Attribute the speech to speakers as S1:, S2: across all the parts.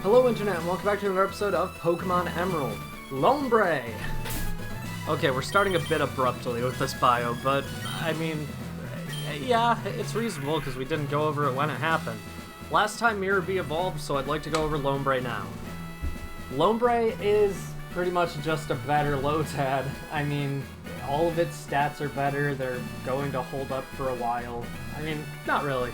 S1: Hello Internet, and welcome back to another episode of Pokemon Emerald. Lombre! Okay, we're starting a bit abruptly with this bio, but, I mean, yeah, it's reasonable because we didn't go over it when it happened. Last time Mirror B evolved, so I'd like to go over Lombre now. Lombre is pretty much just a better Lotad. I mean, all of its stats are better, they're going to hold up for a while. I mean, not really.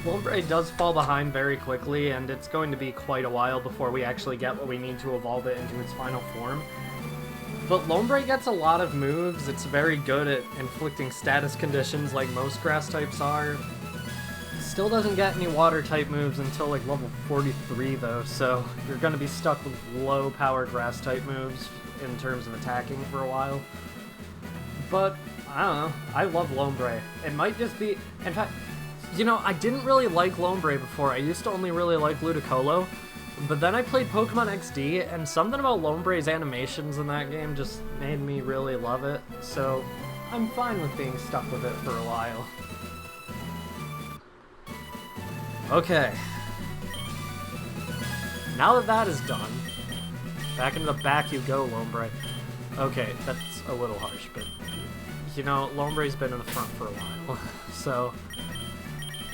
S1: Lombre does fall behind very quickly, and it's going to be quite a while before we actually get what we need to evolve it into its final form. But Lombre gets a lot of moves, it's very good at inflicting status conditions like most grass types are. Still doesn't get any water type moves until like level 43 though, so you're going to be stuck with low powered grass type moves in terms of attacking for a while. But, I don't know, I love Lombre. It might just be, in fact, you know, I didn't really like Lombre before. I used to only really like Ludicolo, but then I played Pokemon XD, and something about Lombre's animations in that game just made me really love it, so I'm fine with being stuck with it for a while. Okay. Now that that is done, back into the back you go, Lombre. Okay, that's a little harsh, but, you know, Lombre's been in the front for a while, so...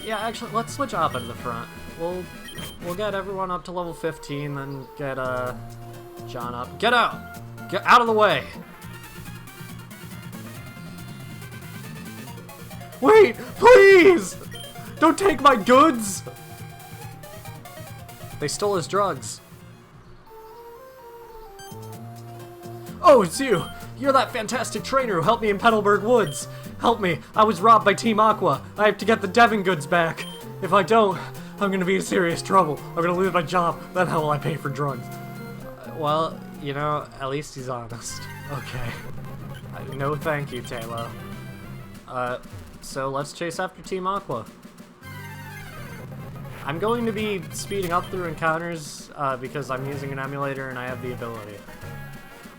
S1: Yeah, actually, let's switch up into the front. We'll get everyone up to level 15, then get John up. Get out! Get out of the way! Wait, please! Don't take my goods! They stole his drugs. Oh, it's you! You're that fantastic trainer who helped me in Petalburg Woods. Help me. I was robbed by Team Aqua. I have to get the Devon goods back. If I don't, I'm going to be in serious trouble. I'm going to lose my job. Then how will I pay for drugs? Well, you know, at least he's honest. Okay. No thank you, Taylor. So let's chase after Team Aqua. I'm going to be speeding up through encounters because I'm using an emulator and I have the ability.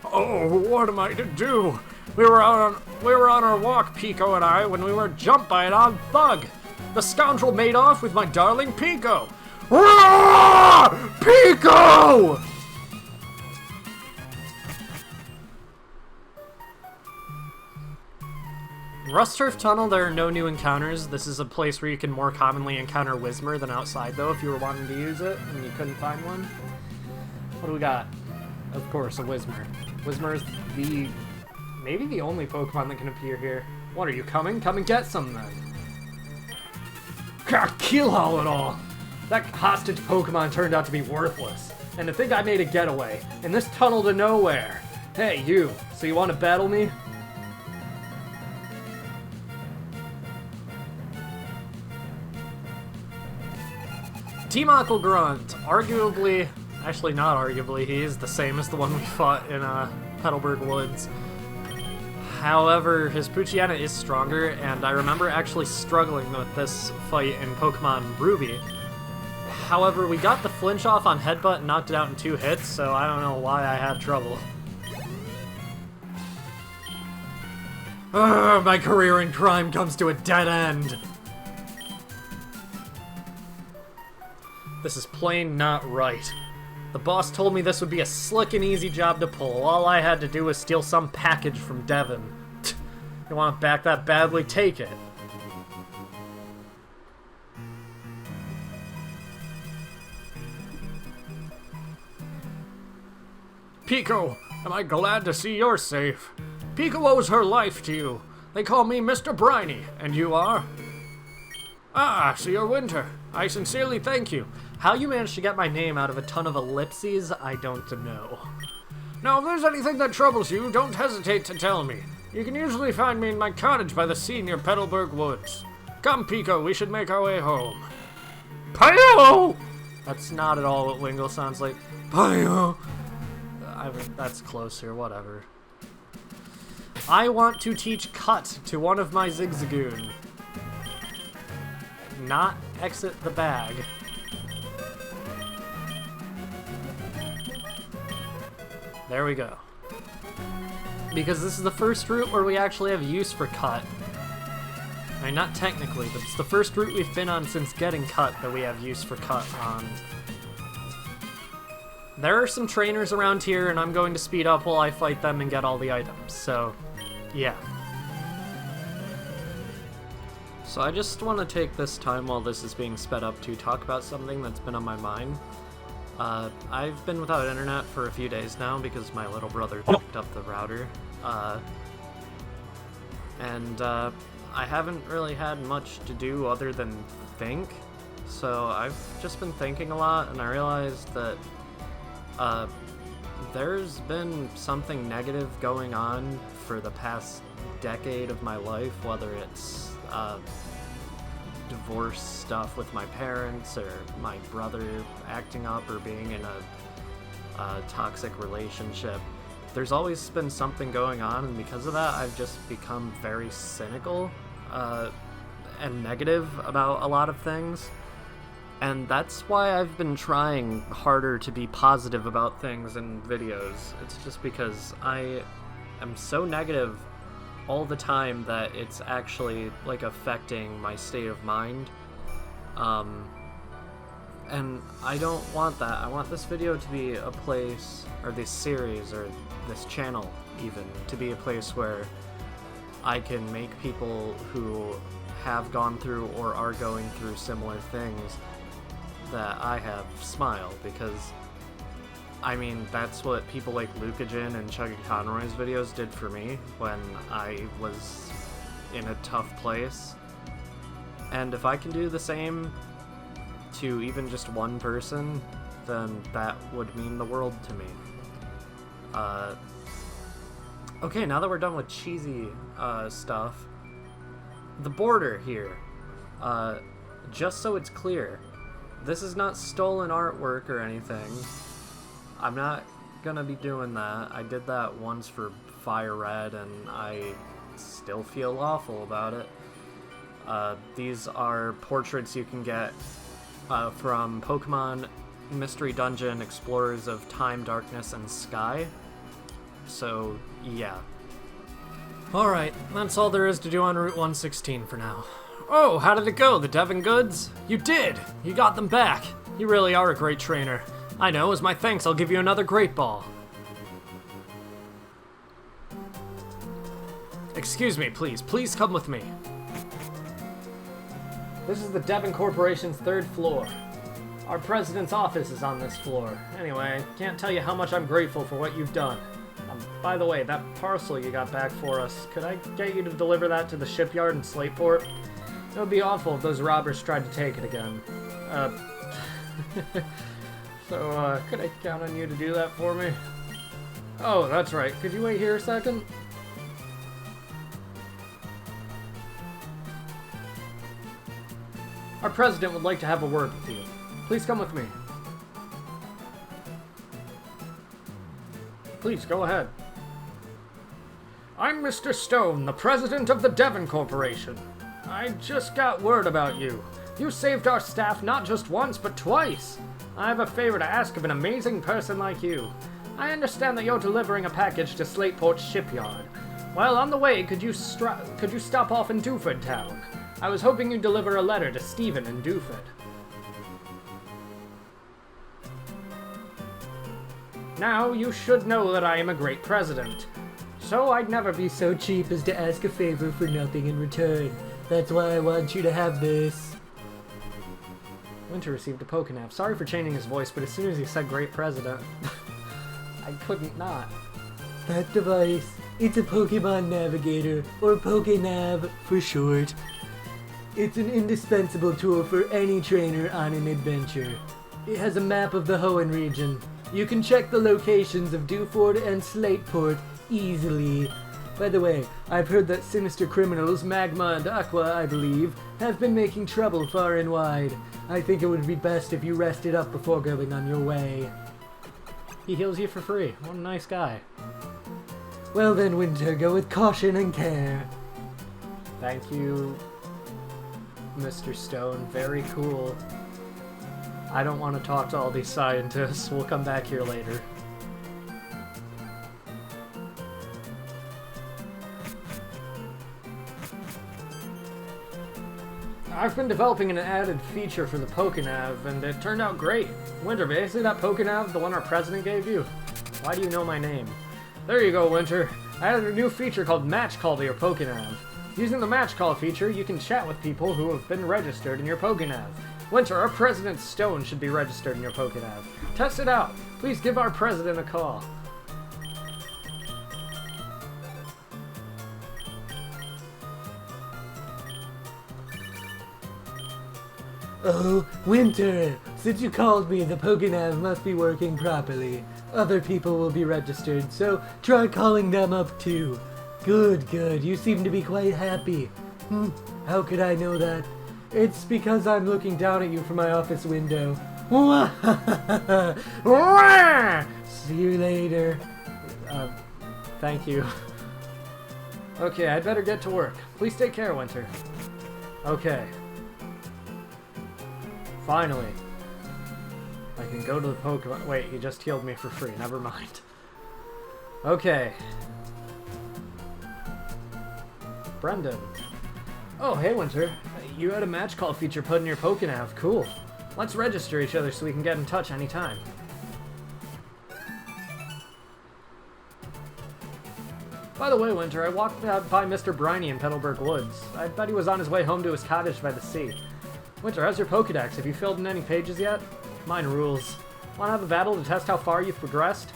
S1: Oh, what am I to do? We were on our walk, Pico and I, when we were jumped by an odd thug. The scoundrel made off with my darling Pico. Roar! Pico! Rust Turf Tunnel, there are no new encounters. This is a place where you can more commonly encounter Whismur than outside, though, if you were wanting to use it and you couldn't find one. What do we got? Of course, a Whismur. Whismur is maybe the only Pokemon that can appear here. What, are you coming? Come and get some, then. Kill all it all! That hostage Pokemon turned out to be worthless. And to think I made a getaway, in this tunnel to nowhere. Hey, you, so you want to battle me? Team Aqua Grunt, arguably... Actually, not arguably, he is the same as the one we fought in Petalburg Woods. However, his Poochyena is stronger, and I remember actually struggling with this fight in Pokemon Ruby. However, we got the flinch off on Headbutt and knocked it out in 2 hits, so I don't know why I had trouble. Ugh, my career in crime comes to a dead end! This is plain not right. The boss told me this would be a slick and easy job to pull. All I had to do was steal some package from Devon. You want to back that badly? Take it. Pico, am I glad to see you're safe. Pico owes her life to you. They call me Mr. Briny, and you are? Ah, so you're Winter. I sincerely thank you. How you managed to get my name out of a ton of ellipses, I don't know. Now, if there's anything that troubles you, don't hesitate to tell me. You can usually find me in my cottage by the sea near Petalburg Woods. Come, Pico, we should make our way home. Pio! That's not at all what Wingull sounds like. Pio! That's closer, whatever. I want to teach Cut to one of my Zigzagoon. Not exit the bag. There we go. Because this is the first route where we actually have use for Cut. I mean, not technically, but it's the first route we've been on since getting Cut that we have use for Cut on. there are some trainers around here, and I'm going to speed up while I fight them and get all the items, so yeah. So I just want to take this time while this is being sped up to talk about something that's been on my mind. I've been without internet for a few days now because my little brother picked up the router. I haven't really had much to do other than think, so I've just been thinking a lot, and I realized that there's been something negative going on for the past decade of my life, whether it's divorce stuff with my parents, or my brother acting up, or being in a toxic relationship. There's always been something going on, and because of that, I've just become very cynical and negative about a lot of things. And that's why I've been trying harder to be positive about things in videos. It's just because I am so negative all the time that it's actually, like, affecting my state of mind. And I don't want that. I want this video to be a place, or this series, or this channel even, to be a place where I can make people who have gone through or are going through similar things that I have smile, because I mean, that's what people like Lucajin and Chuggy Conroy's videos did for me when I was in a tough place. And if I can do the same to even just one person, then that would mean the world to me. Okay, now that we're done with cheesy stuff, the border here, just so it's clear, this is not stolen artwork or anything. I'm not gonna be doing that. I did that once for Fire Red, and I still feel awful about it. These are portraits you can get from Pokemon Mystery Dungeon Explorers of Time, Darkness, and Sky. So, yeah. Alright, that's all there is to do on Route 116 for now. Oh, how did it go, the Devon goods? You did! You got them back! You really are a great trainer. I know, as my thanks, I'll give you another Great Ball. Excuse me, please. Please come with me. This is the Devon Corporation's 3rd floor. Our president's office is on this floor. Anyway, can't tell you how much I'm grateful for what you've done. By the way, that parcel you got back for us, could I get you to deliver that to the shipyard in Slateport? It would be awful if those robbers tried to take it again. So, could I count on you to do that for me? Oh, that's right. Could you wait here a second? Our president would like to have a word with you. Please come with me. Please, go ahead. I'm Mr. Stone, the president of the Devon Corporation. I just got word about you. You saved our staff not just once, but twice. I have a favor to ask of an amazing person like you. I understand that you're delivering a package to Slateport Shipyard. While on the way, could you stop off in Dewford Town? I was hoping you'd deliver a letter to Stephen in Dewford. Now, you should know that I am a great president. So I'd never be so cheap as to ask a favor for nothing in return. That's why I want you to have this. Winter received a Pokénap. Sorry for changing his voice, but as soon as he said great president, I couldn't not. That device, it's a Pokemon Navigator, or Pokénav for short. It's an indispensable tool for any trainer on an adventure. It has a map of the Hoenn region. You can check the locations of Dewford and Slateport easily. By the way, I've heard that sinister criminals, Magma and Aqua, I believe, have been making trouble far and wide. I think it would be best if you rested up before going on your way. He heals you for free. What a nice guy. Well then, Winter, go with caution and care. Thank you, Mr. Stone. Very cool. I don't want to talk to all these scientists. We'll come back here later. I've been developing an added feature for the Pokénav, and it turned out great. Winter, basically that Pokénav, the one our president gave you? Why do you know my name? There you go, Winter. I added a new feature called Match Call to your Pokénav. Using the Match Call feature, you can chat with people who have been registered in your Pokénav. Winter, our President's Stone should be registered in your Pokénav. Test it out. Please give our president a call.
S2: Oh, Winter! Since you called me, the Pokénav must be working properly. Other people will be registered, so try calling them up too. Good, good. You seem to be quite happy. How could I know that? It's because I'm looking down at you from my office window. See you later.
S1: Thank you. Okay, I'd better get to work. Please take care, Winter. Okay. Finally. I can go to the Pokemon... Wait, he just healed me for free. Never mind. Okay. Brendan. Oh, hey, Winter. You had a match call feature put in your Pokénav. Cool. Let's register each other so we can get in touch anytime. By the way, Winter, I walked by Mr. Briny in Petalburg Woods. I bet he was on his way home to his cottage by the sea. Winter, how's your Pokedex? Have you filled in any pages yet? Mine rules. Want to have a battle to test how far you've progressed?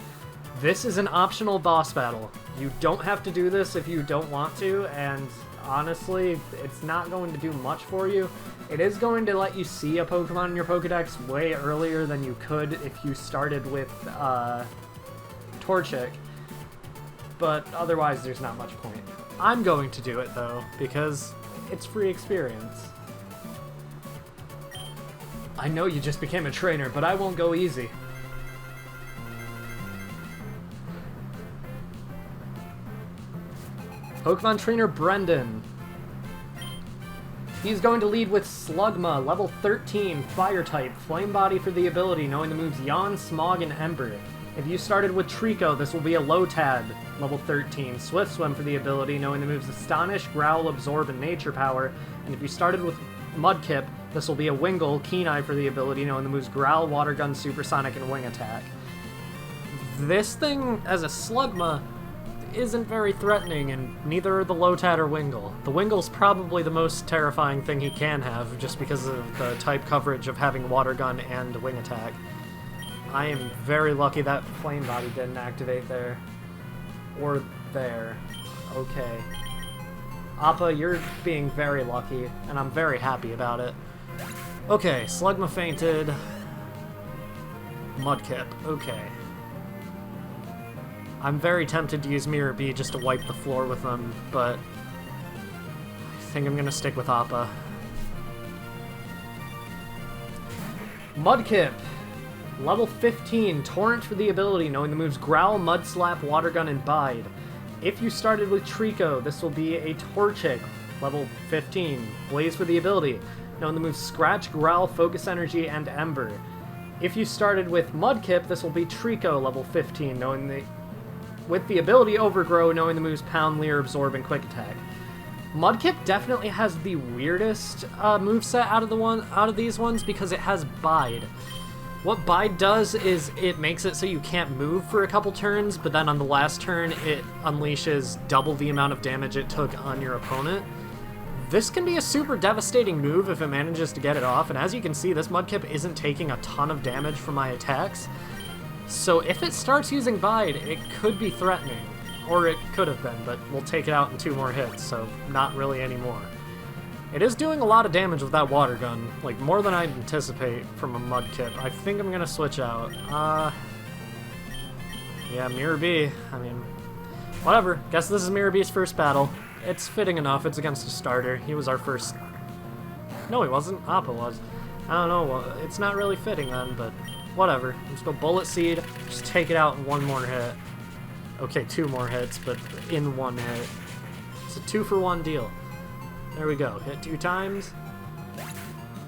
S1: This is an optional boss battle. You don't have to do this if you don't want to, and honestly, it's not going to do much for you. It is going to let you see a Pokemon in your Pokedex way earlier than you could if you started with Torchic, but otherwise there's not much point. I'm going to do it though, because it's free experience. I know you just became a trainer, but I won't go easy. Pokemon Trainer Brendan. He's going to lead with Slugma, level 13, Fire type, Flame Body for the ability, knowing the moves Yawn, Smog, and Ember. If you started with Trico, this will be a Lotad, level 13, Swift Swim for the ability, knowing the moves Astonish, Growl, Absorb, and Nature Power. And if you started with Mudkip, this will be a Wingull, Keen Eye for the ability, knowing the moves Growl, Water Gun, Supersonic, and Wing Attack. This thing, as a Slugma, isn't very threatening, and neither are the Lotad or Wingull. The Wingull's probably the most terrifying thing he can have, just because of the type coverage of having Water Gun and Wing Attack. I am very lucky that Flame Body didn't activate there. Or there. Okay. Appa, you're being very lucky, and I'm very happy about it. Okay, Slugma fainted. Mudkip, okay. I'm very tempted to use Mirror Bee just to wipe the floor with them, but I think I'm gonna stick with Appa. Mudkip! Level 15, Torrent for the ability, knowing the moves Growl, Mud Slap, Water Gun, and Bide. If you started with Trico, this will be a Torchic, level 15, Blaze for the ability, knowing the moves Scratch, Growl, Focus Energy, and Ember. If you started with Mudkip, this will be Trico, level 15, with the ability Overgrow, knowing the moves Pound, Leer, Absorb, and Quick Attack. Mudkip definitely has the weirdest moveset out of these ones because it has Bide. What Bide does is it makes it so you can't move for a couple turns, but then on the last turn it unleashes double the amount of damage it took on your opponent. This can be a super devastating move if it manages to get it off, and as you can see, this Mudkip isn't taking a ton of damage from my attacks. So if it starts using Bide, it could be threatening. Or it could have been, but we'll take it out in 2 more hits, so not really anymore. It is doing a lot of damage with that Water Gun, like more than I'd anticipate from a Mudkip. I think I'm gonna switch out. Yeah, Mirror Bee. I mean, whatever. Guess this is Mirror Bee's first battle. It's fitting enough. It's against a starter. He was our first... No, he wasn't. Appa was. I don't know. Well, it's not really fitting then, but whatever. Let's go Bullet Seed. Just take it out in 1 more hit. Okay, 2 more hits, but in 1 hit. It's a 2-for-1 deal. There we go. Hit 2 times.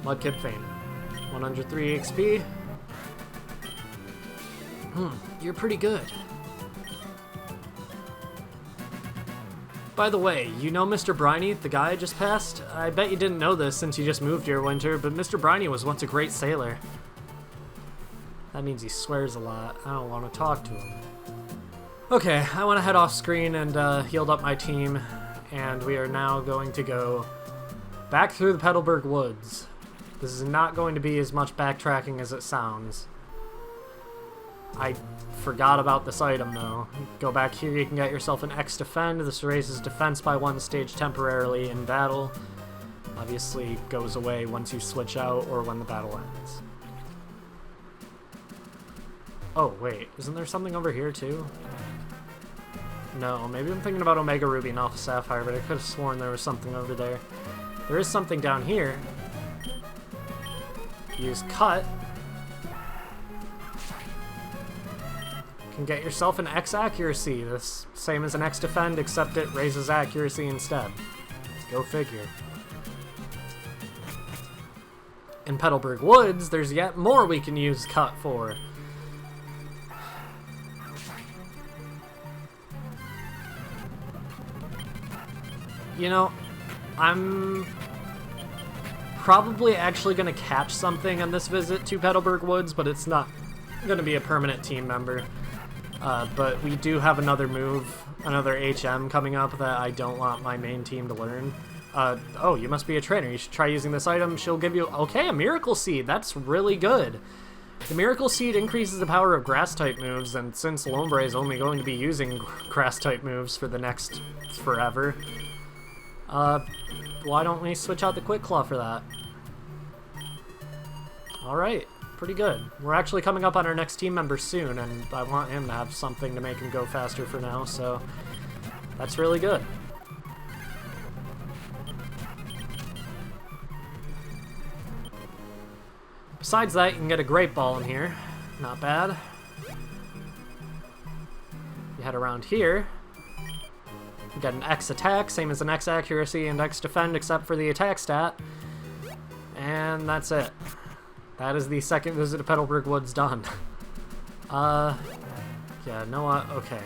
S1: Mudkip faint. 103 XP. You're pretty good. By the way, you know Mr. Briny, the guy I just passed? I bet you didn't know this since you just moved here, Winter, but Mr. Briny was once a great sailor. That means he swears a lot. I don't want to talk to him. Okay, I went ahead off screen and healed up my team, and we are now going to go back through the Petalburg Woods. This is not going to be as much backtracking as it sounds. I forgot about this item though. Go back here, you can get yourself an X defend. This raises defense by 1 stage temporarily in battle. Obviously goes away once you switch out or when the battle ends. Oh wait, isn't there something over here too? No, maybe I'm thinking about Omega Ruby and Alpha Sapphire, but I could have sworn there was something over there. There is something down here. Use Cut. Can get yourself an X accuracy. This same as an X defend, except it raises accuracy instead. Go figure. In Petalburg Woods, there's yet more we can use Cut for. You know, I'm probably actually going to catch something on this visit to Petalburg Woods, but it's not going to be a permanent team member. But we do have another move, another HM coming up that I don't want my main team to learn. Oh, you must be a trainer. You should try using this item. She'll give you... Okay, a Miracle Seed. That's really good. The Miracle Seed increases the power of Grass-type moves, and since Lombre is only going to be using Grass-type moves for the next forever, why don't we switch out the Quick Claw for that? Alright. Pretty good. We're actually coming up on our next team member soon, and I want him to have something to make him go faster for now, so that's really good. Besides that, you can get a Great Ball in here. Not bad. You head around here. You get an X attack, same as an X accuracy and X defend, except for the attack stat. And that's it. That is the second visit to Petalburg Woods done. Yeah, no, okay.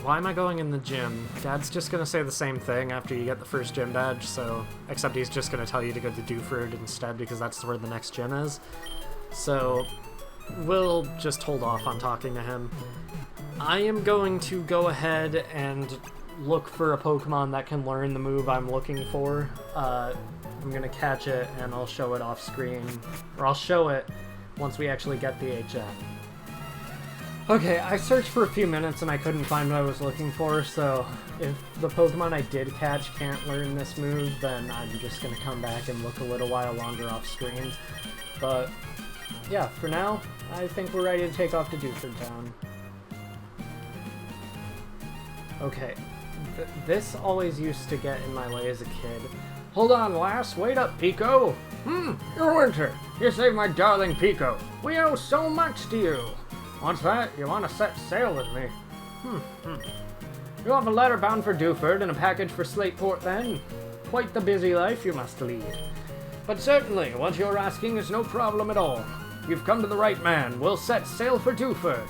S1: Why am I going in the gym? Dad's just gonna say the same thing after you get the first gym badge, so... Except he's just gonna tell you to go to Dewford instead, because that's where the next gym is. So, we'll just hold off on talking to him. I am going to go ahead and look for a Pokemon that can learn the move I'm looking for. I'm gonna catch it and I'll show it off screen, or I'll show it once we actually get the HM. Okay, I searched for a few minutes and I couldn't find what I was looking for, so if the Pokemon I did catch can't learn this move, then I'm just gonna come back and look a little while longer off screen. But yeah, for now, I think we're ready to take off to Dewford Town. Okay. This always used to get in my way as a kid. Hold on, lass. Wait up, Pico. You're Winter. You saved my darling Pico. We owe so much to you. What's that? You want to set sail with me? You have a letter bound for Dewford and a package for Slateport, then? Quite the busy life you must lead. But certainly, what you're asking is no problem at all. You've come to the right man. We'll set sail for Dewford.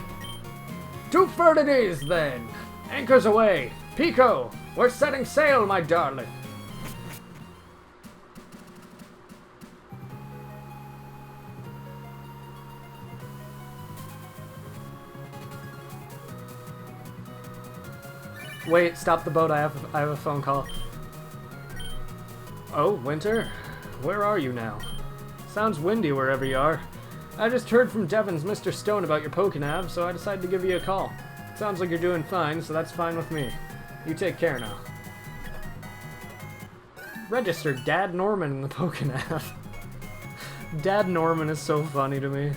S1: Dewford it is, then. Anchors away. Pico, we're setting sail, my darling. Wait, stop the boat. I have a phone call. Oh, Winter? Where are you now? Sounds windy wherever you are. I just heard from Devon's Mr. Stone about your Pokénav, so I decided to give you a call. Sounds like you're doing fine, so that's fine with me. You take care now. Registered Dad Norman in the Pokénav. Dad Norman is so funny to me.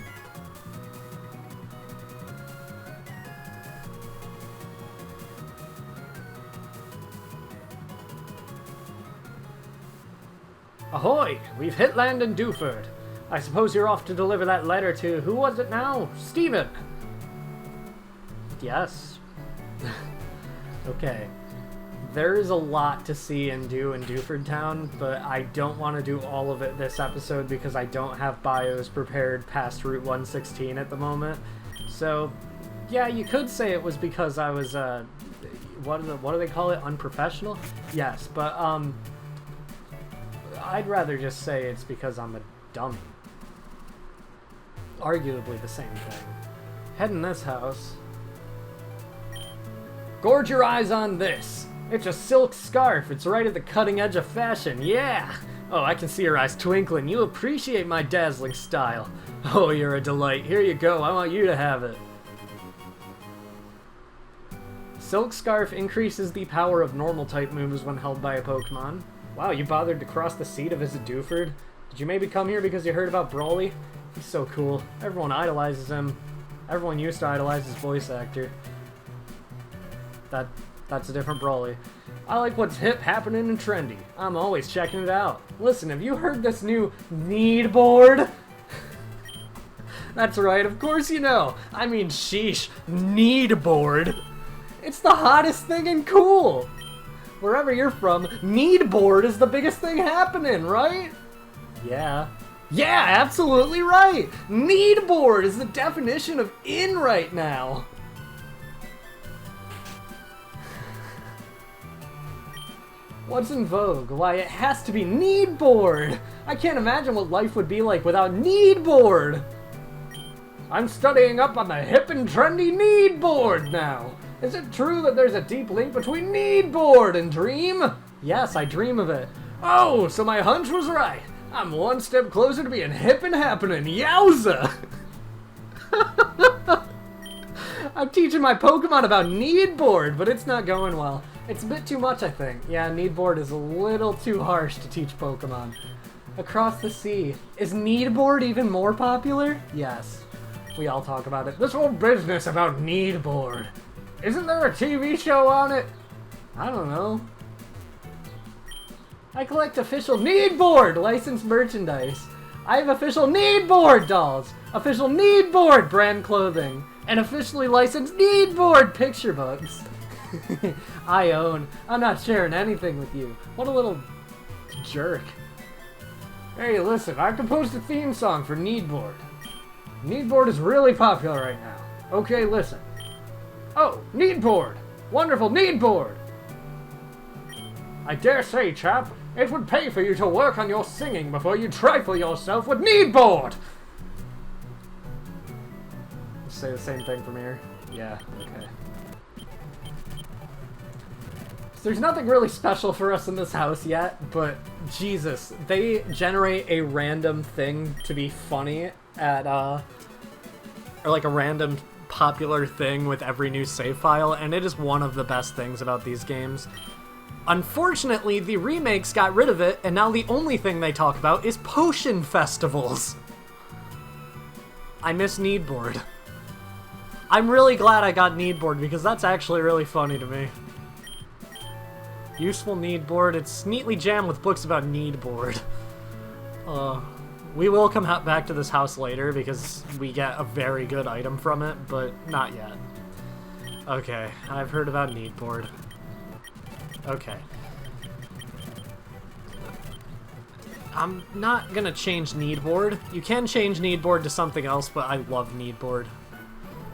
S1: Ahoy! We've hit land in Dewford. I suppose you're off to deliver that letter to... Who was it now? Steven! Yes. Okay. There is a lot to see and do in Dewford Town, but I don't want to do all of it this episode because I don't have bios prepared past Route 116 at the moment. So, Yeah, you could say it was because I was, what do they call it? Unprofessional? Yes, but, I'd rather just say it's because I'm a dummy. Arguably the same thing. Head in this house. Gorge your eyes on this. It's a silk scarf. It's right at the cutting edge of fashion. Yeah! Oh, I can see your eyes twinkling. You appreciate my dazzling style. Oh, you're a delight. Here you go. I want you to have it. Silk Scarf increases the power of normal type moves when held by a Pokemon. Wow, you bothered to cross the sea to visit Dewford? Did you maybe come here because you heard about Broly? He's so cool. Everyone idolizes him. Everyone used to idolize his voice actor. That's a different Broly. I like what's hip, happening, and trendy. I'm always checking it out. Listen, have you heard this new Need board? That's right, of course you know. I mean, sheesh, Need board. It's the hottest thing and cool. Wherever you're from, Need board is the biggest thing happening, right? Yeah. Yeah, absolutely right. Need board is the definition of in right now. What's in vogue? Why, it has to be Need board. I can't imagine what life would be like without Need board. I'm studying up on the hip and trendy Need board now. Is it true that there's a deep link between Need board and dream? Yes, I dream of it. Oh, so my hunch was right. I'm one step closer to being hip and happening. Yowza! I'm teaching my Pokemon about Need board, but it's not going well. It's a bit too much, I think. Yeah, Need board is a little too harsh to teach Pokemon. Across the sea. Is Need board even more popular? Yes. We all talk about it. This whole business about Need board. Isn't there a TV show on it? I don't know. I collect official Need board licensed merchandise. I have official Need board dolls, official Need board brand clothing, and officially licensed Need board picture books. I own. I'm not sharing anything with you. What a little jerk. Hey, listen, I composed a theme song for Need board. Need board is really popular right now. Okay, listen. Oh, Need board! Wonderful Need board! I dare say, chap, it would pay for you to work on your singing before you trifle yourself with Need board! Say the same thing from here. Yeah, okay. So there's nothing really special for us in this house yet, but Jesus, they generate a random thing to be funny at, or like a random popular thing with every new save file, and it is one of the best things about these games. Unfortunately, the remakes got rid of it, and now the only thing they talk about is potion festivals. I miss Need board. I'm really glad I got Need board because that's actually really funny to me. Useful Need board. It's neatly jammed with books about Need board. We will come back to this house later because we get a very good item from it, but not yet. Okay, I've heard about Need board. Okay. I'm not gonna change Need board. You can change Need board to something else, but I love Need board.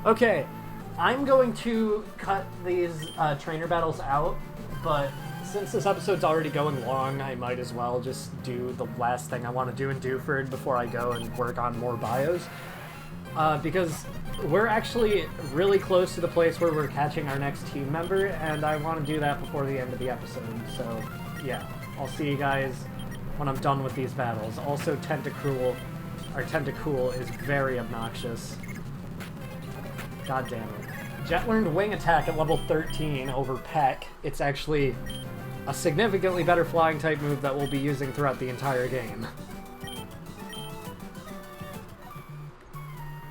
S1: Okay, I'm going to cut these trainer battles out, but since this episode's already going long, I might as well just do the last thing I want to do in Dewford before I go and work on more bios. Because we're actually really close to the place where we're catching our next team member, and I want to do that before the end of the episode. So, yeah, I'll see you guys when I'm done with these battles. Also, Tentacruel is very obnoxious. God damn it. Jet learned Wing Attack at level 13 over Peck. It's actually a significantly better flying type move that we'll be using throughout the entire game.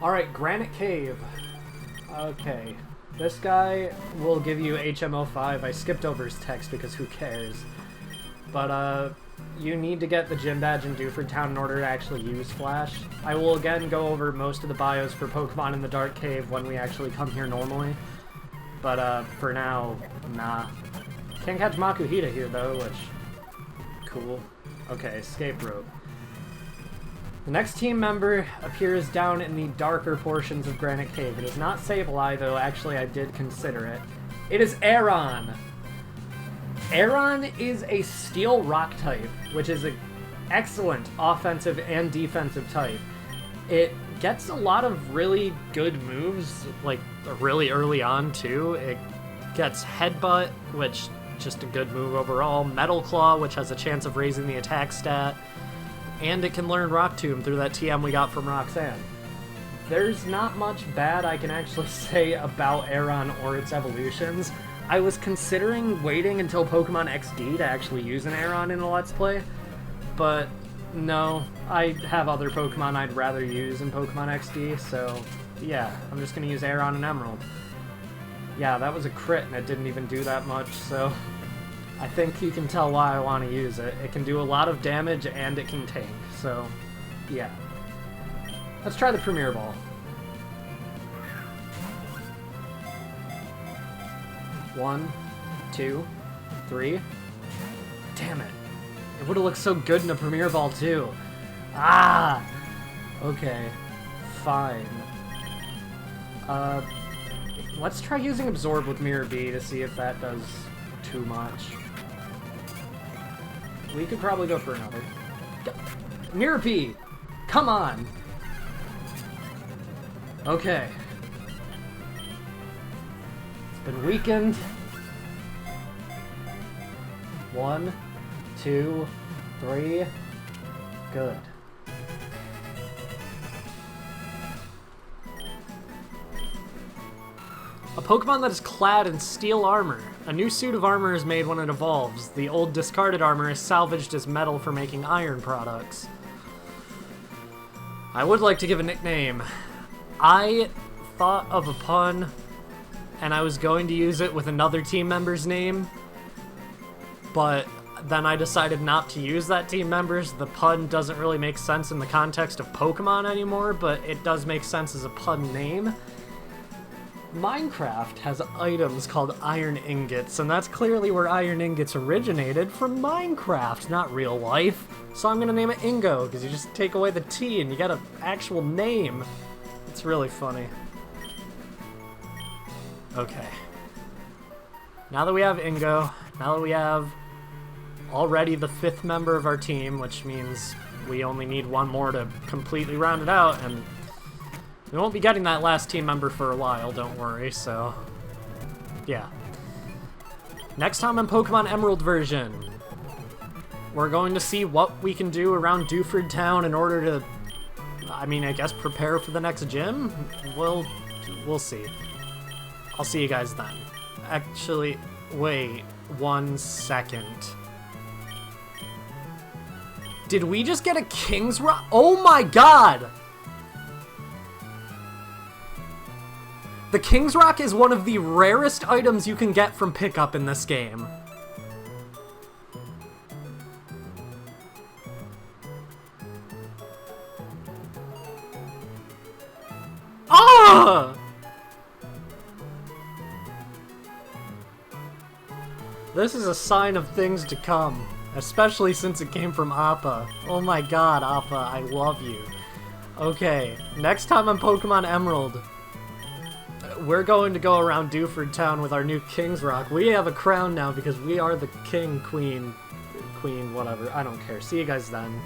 S1: Alright, Granite Cave. Okay, this guy will give you HMO5. I skipped over his text because who cares. But, you need to get the gym badge in Dewford Town in order to actually use Flash. I will again go over most of the bios for Pokemon in the Dark Cave when we actually come here normally. But, for now, nah. Can't catch Makuhita here, though, which... Cool. Okay, escape rope. The next team member appears down in the darker portions of Granite Cave. It is not Sableye, though actually I did consider it. It is Aron. Aron is a steel rock type, which is an excellent offensive and defensive type. It gets a lot of really good moves, like really early on too. It gets Headbutt, which just a good move overall. Metal Claw, which has a chance of raising the attack stat. And it can learn Rock Tomb through that TM we got from Roxanne. There's not much bad I can actually say about Aron or its evolutions. I was considering waiting until Pokemon XD to actually use an Aron in a Let's Play, but no, I have other Pokemon I'd rather use in Pokemon XD, so yeah, I'm just gonna use Aron and Emerald. Yeah, that was a crit and it didn't even do that much, so I think you can tell why I want to use it. It can do a lot of damage and it can tank, so yeah. Let's try the Premier Ball. One, two, three. Damn it. It would have looked so good in a Premier Ball too. Ah! Okay. Fine. Let's try using Absorb with Mirror B to see if that does too much. We could probably go for another. Mirror B! Come on! Okay. It's been weakened. 1, 2, 3. Good. A Pokemon that is clad in steel armor. A new suit of armor is made when it evolves. The old discarded armor is salvaged as metal for making iron products. I would like to give a nickname. I thought of a pun, and I was going to use it with another team member's name, but then I decided not to use that team member's. The pun doesn't really make sense in the context of Pokemon anymore, but it does make sense as a pun name. Minecraft has items called iron ingots, and that's clearly where iron ingots originated, from Minecraft, not real life. So I'm gonna name it Ingo, because you just take away the T and you get an actual name. It's really funny. Okay. Now that we have Ingo, now that we have already the 5th member of our team, which means we only need one more to completely round it out, and we won't be getting that last team member for a while, don't worry, so yeah. Next time on Pokemon Emerald version, we're going to see what we can do around Dewford Town in order to, I mean, I guess prepare for the next gym? We'll see. I'll see you guys then. Actually, wait 1 second. Did we just get a King's Rock? Oh my god! The King's Rock is one of the rarest items you can get from pickup in this game. Ah! This is a sign of things to come, especially since it came from Appa. Oh my god, Appa, I love you. Okay, next time on Pokemon Emerald, we're going to go around Dewford Town with our new King's Rock. We have a crown now because we are the king, queen, whatever. I don't care. See you guys then.